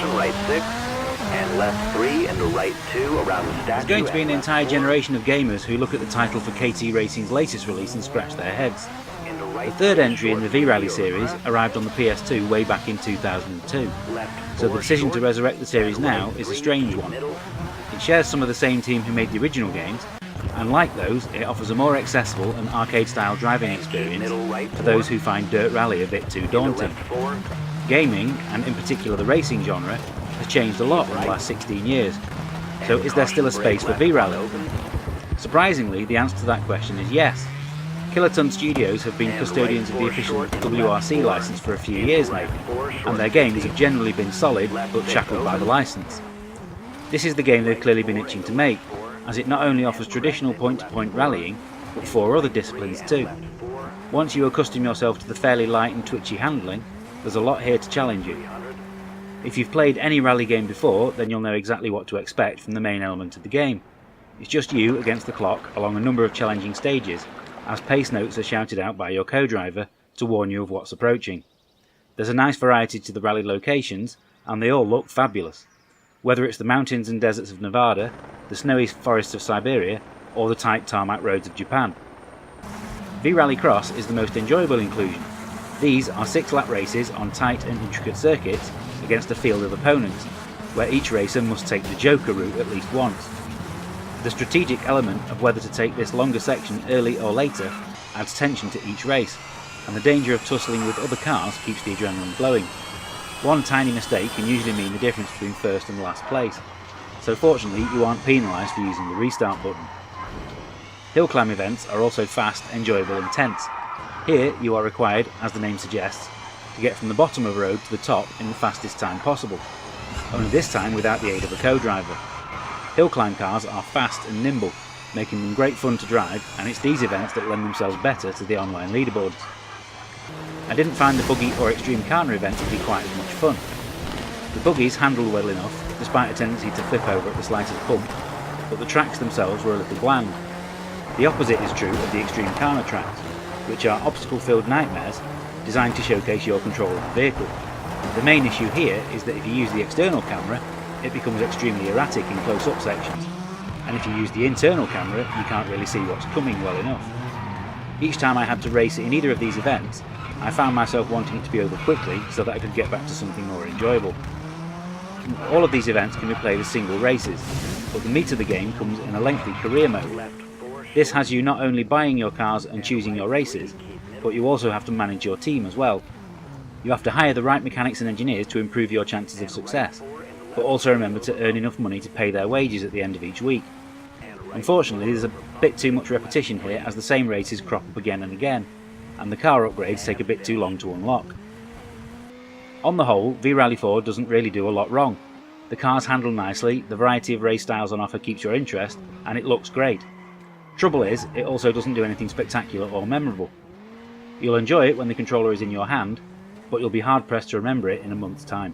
caution, right 6, and left 3 into right 2 around the statue. There's going to be an entire generation of gamers who look at the title for KT Racing's latest release and scratch their heads. The third entry in the V-Rally series arrived on the PS2 way back in 2002, so the decision to resurrect the series now is a strange one. It shares some of the same team who made the original games, and like those, it offers a more accessible and arcade-style driving experience for those who find Dirt Rally a bit too daunting. Gaming, and in particular the racing genre, has changed a lot in the last 16 years, so is there still a space for V-Rally? Surprisingly, the answer to that question is yes. Kiloton Studios have been custodians of the official WRC license for a few years now, and their games have generally been solid but shackled by the license. This is the game they've clearly been itching to make, as it not only offers traditional point-to-point rallying, but 4 other disciplines too. Once you accustom yourself to the fairly light and twitchy handling, there's a lot here to challenge you. If you've played any rally game before, then you'll know exactly what to expect from the main element of the game. It's just you against the clock along a number of challenging stages, as pace notes are shouted out by your co-driver to warn you of what's approaching. There's a nice variety to the rally locations, and they all look fabulous. Whether it's the mountains and deserts of Nevada, the snowy forests of Siberia, or the tight tarmac roads of Japan. V-Rallycross is the most enjoyable inclusion. These are 6-lap races on tight and intricate circuits against a field of opponents, where each racer must take the Joker route at least once. The strategic element of whether to take this longer section early or later adds tension to each race, and the danger of tussling with other cars keeps the adrenaline flowing. One tiny mistake can usually mean the difference between first and last place, so fortunately you aren't penalised for using the restart button. Hillclimb events are also fast, enjoyable and tense. Here you are required, as the name suggests, to get from the bottom of a road to the top in the fastest time possible, only this time without the aid of a co-driver. Hillclimb cars are fast and nimble, making them great fun to drive, and it's these events that lend themselves better to the online leaderboards. I didn't find the buggy or extreme corner event to be quite as much fun. The buggies handled well enough, despite a tendency to flip over at the slightest bump, but the tracks themselves were a little bland. The opposite is true of the extreme corner tracks, which are obstacle-filled nightmares designed to showcase your control of the vehicle. The main issue here is that if you use the external camera, it becomes extremely erratic in close-up sections, and if you use the internal camera, you can't really see what's coming well enough. Each time I had to race in either of these events, I found myself wanting it to be over quickly so that I could get back to something more enjoyable. All of these events can be played as single races, but the meat of the game comes in a lengthy career mode. This has you not only buying your cars and choosing your races, but you also have to manage your team as well. You have to hire the right mechanics and engineers to improve your chances of success, but also remember to earn enough money to pay their wages at the end of each week. Unfortunately, there's a bit too much repetition here as the same races crop up again and again, and the car upgrades take a bit too long to unlock. On the whole, V-Rally 4 doesn't really do a lot wrong. The cars handle nicely, the variety of race styles on offer keeps your interest, and it looks great. Trouble is, it also doesn't do anything spectacular or memorable. You'll enjoy it when the controller is in your hand, but you'll be hard pressed to remember it in a month's time.